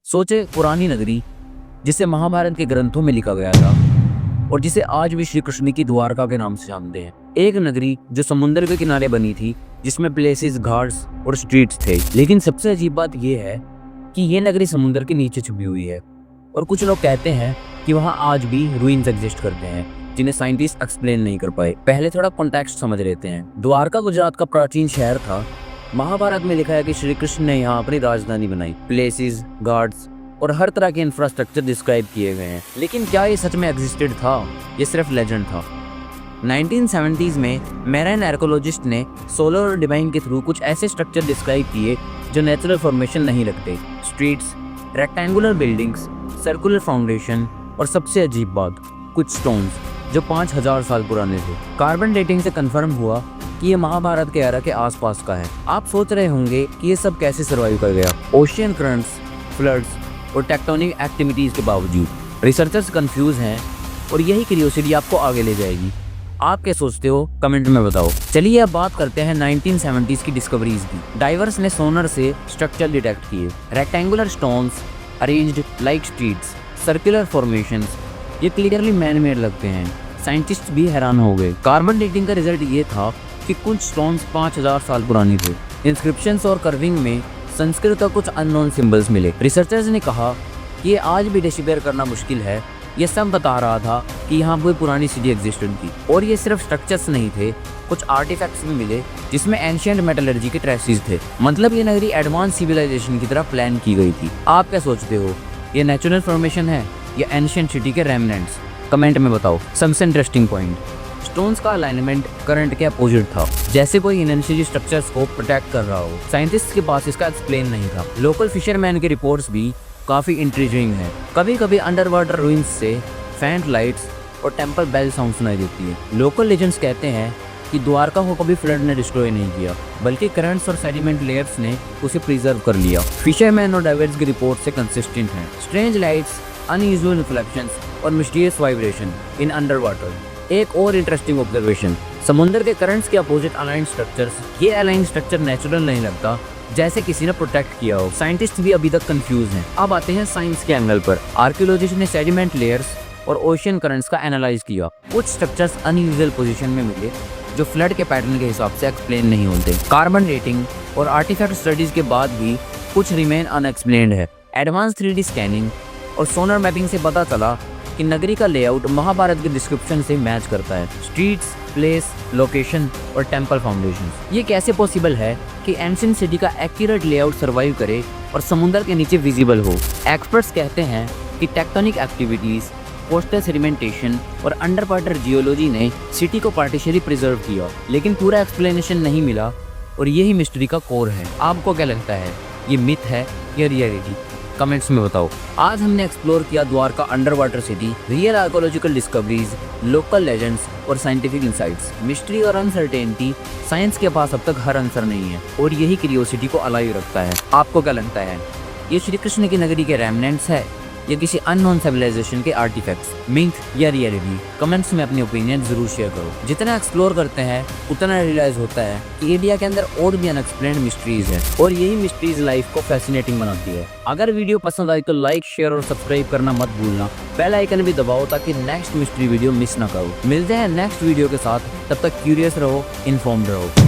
सोचे पुरानी नगरी जिसे महाभारत के ग्रंथों में लिखा गया था और जिसे आज भी श्री कृष्ण की द्वारका के नाम से जानते हैं। एक नगरी जो समुद्र के किनारे बनी थी, जिसमें प्लेसेस, घाट्स और स्ट्रीट्स थे। लेकिन सबसे अजीब बात यह है कि यह नगरी समुद्र के नीचे छुपी हुई है और कुछ लोग कहते हैं कि वहां आज भी रूइंस एग्जिस्ट करते हैं जिन्हें साइंटिस्ट एक्सप्लेन नहीं कर पाए। पहले थोड़ा कॉन्टेक्स्ट समझ लेते हैं। द्वारका गुजरात का प्राचीन शहर था। महाभारत में लिखा है कि श्री कृष्ण ने यहाँ अपनी राजधानी बनाई। प्लेसेस, गार्ड्स और हर तरह के इंफ्रास्ट्रक्चर डिस्क्राइब किए गए हैं। लेकिन क्या ये सच में एग्जिस्टेड था? ये सिर्फ लेजेंड था। 1970s में मैराइन आर्कोलॉजिस्ट ने सोलर और डिवाइन के थ्रू कुछ ऐसे स्ट्रक्चर डिस्क्राइब किए जो नेचुरल फॉर्मेशन नहीं रखते। Streets, rectangular buildings, circular foundation और सबसे अजीब बात, कुछ स्टोन्स जो 5000 साल पुराने थे। कार्बन डेटिंग से कंफर्म हुआ कि ये महाभारत के एरा के आसपास का है। आप सोच रहे होंगे कि ये सब कैसे सर्वाइव कर गया। ओशियन करंट्स, फ्लड्स और टेक्टोनिक एक्टिविटीज के बावजूद रिसर्चर्स कंफ्यूज हैं और यही क्यूरियोसिटी आपको आगे ले जाएगी। आप क्या सोचते हो? कमेंट में बताओ। चलिए अब बात करते हैं 1970s की डिस्कवरीज की। डाइवर्स ने सोनर से स्ट्रक्चर डिटेक्ट किए। Rectangular stones arranged like streets, circular formations, ये क्लियरली मैन मेड लगते हैं। साइंटिस्ट भी हैरान हो गए। कार्बन डेटिंग का रिजल्ट ये था कि कुछ स्टोन्स 5000 साल पुरानी थे। इंस्क्रिप्शंस और कर्विंग में संस्कृत और कुछ अननोन सिंबल्स मिले। रिसर्चर्स ने कहा कि ये आज भी डिशिपेयर करना मुश्किल है। ये सब बता रहा था कि यहाँ कोई पुरानी सिटी एग्जिस्टेड थी। और ये सिर्फ स्ट्रक्चर्स नहीं थे, कुछ आर्टिफैक्ट्स भी मिले जिसमें एंशिएंट मेटलर्जी के ट्रेसेस थे। मतलब ये नगरी एडवांस सिविलाइजेशन की तरह प्लान की गई थी। आप क्या सोचते हो? ये नेचुरल फॉर्मेशन है या एंशिएंट सिटी के रेमनेंट्स? कमेंट में बताओ। सबसे इंटरेस्टिंग पॉइंट, स्टोन्स का अलाइनमेंट करंट के अपोजिट था, जैसे कोई एनर्जी स्ट्रक्चर्स को प्रोटेक्ट कर रहा हो। साइंटिस्ट के पास इसका एक्सप्लेन नहीं था। लोकल फिशरमैन की रिपोर्ट्स भी काफी इंट्रिजिंग है। कभी कभी अंडर वाटर रूइंस से फैंट लाइट्स और टेंपल बेल साउंड सुनाई देती है। लोकल लेजेंड्स कहते हैं कि द्वारका को कभी फ्लड ने डिस्ट्रॉय नहीं किया, बल्कि करंट्स और सेडिमेंट लेयर्स ने उसे प्रिजर्व कर लिया। फिशरमैन और डाइवर्स की रिपोर्ट से कंसिस्टेंट हैं। स्ट्रेंज लाइट्स, अनयूजुअल रिफ्लेक्शंस और mysterious vibration in under water. एक और इंटरेस्टिंग ऑब्जर्वेशन, समुद्र के करंट्स के अपोजिट अलाइन स्ट्रक्चर्स। ये अलाइन स्ट्रक्चर नेचुरल नहीं लगता, जैसे किसी ने प्रोटेक्ट किया हो। साइंटिस्ट भी अभी तक कंफ्यूज हैं। अब आते हैं साइंस के एंगल पर। आर्कियोलॉजिस्ट ने सेडिमेंट लेयर्स और ओशियन करंट्स का एनालाइज किया। कुछ स्ट्रक्चर्स अनयूजुअल पोजीशन में मिले जो फ्लड के पैटर्न के हिसाब से एक्सप्लेन नहीं होते। कार्बन डेटिंग और आर्टिफैक्ट स्टडीज के बाद भी कुछ रिमेन अनएक्सप्लेन्ड है। एडवांस 3D स्कैनिंग और सोनर मैपिंग से पता चला कि नगरी का लेआउट महाभारत के डिस्क्रिप्शन से मैच करता है। स्ट्रीट्स, प्लेस, लोकेशन और टेंपल फाउंडेशन। ये कैसे पॉसिबल है कि एंशिएंट सिटी का एक्यूरेट लेआउट सर्वाइव करे और समुद्र के नीचे विजिबल हो? एक्सपर्ट्स कहते हैं कि टेक्टोनिक एक्टिविटीज, कोस्टल सेडिमेंटेशन और अंडर वाटर जियोलॉजी ने सिटी को पार्टिशियली प्रिजर्व किया, लेकिन पूरा एक्सप्लेनेशन नहीं मिला और यही मिस्ट्री का कोर है। आपको क्या लगता है, ये मिथ है या रियलिटी? कमेंट्स में बताओ। आज हमने एक्सप्लोर किया Dwarka under water city, real archaeological discoveries, local legends और साइंटिफिक इंसाइट्स। मिस्ट्री और अनसर्टेनिटी, साइंस के पास अब तक हर आंसर नहीं है और यही क्यूरियोसिटी को अलाइव रखता है। आपको क्या लगता है, ये श्री कृष्ण की नगरी के रेमनेंट्स है या किसी अननोन सिविलाइजेशन के आर्टिफैक्ट्स? मिथ या रियलिटी? कमेंट्स में अपनी ओपिनियन जरूर शेयर करो। जितना एक्सप्लोर करते हैं उतना रियलाइज होता है कि इंडिया के अंदर और भी अनएक्सप्लेन्ड मिस्ट्रीज है और यही मिस्ट्रीज लाइफ को फैसिनेटिंग बनाती है। अगर वीडियो पसंद आई तो लाइक, शेयर और सब्सक्राइब करना मत भूलना। बेल आइकन भी दबाओ ताकि नेक्स्ट मिस्ट्री वीडियो मिस ना करो। मिलते हैं नेक्स्ट वीडियो के साथ, तब तक क्यूरियस रहो, इन्फॉर्म्ड रहो।